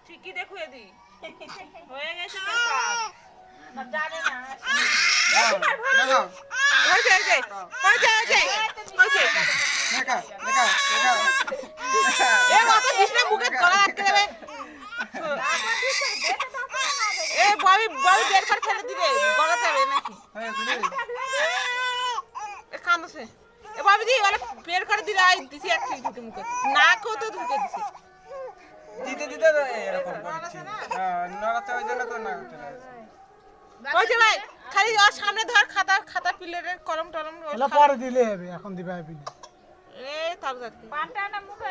ঠিকই দেখুয়ে দি হয়ে গেছে জানে না বের করে দিলে দিছি এক ঢুকে মুখে নাকও তো ঢুকে দিছে দিতে দিতে এরকম করছি নড়াতে হয়ে গেলে তো না ওই যে ভাই খালি ওর সামনে ধর খাতা প্লেটের কলম টলম পরে দিলে হবে এখন দিবা হবে এ তার পাটা না মুখে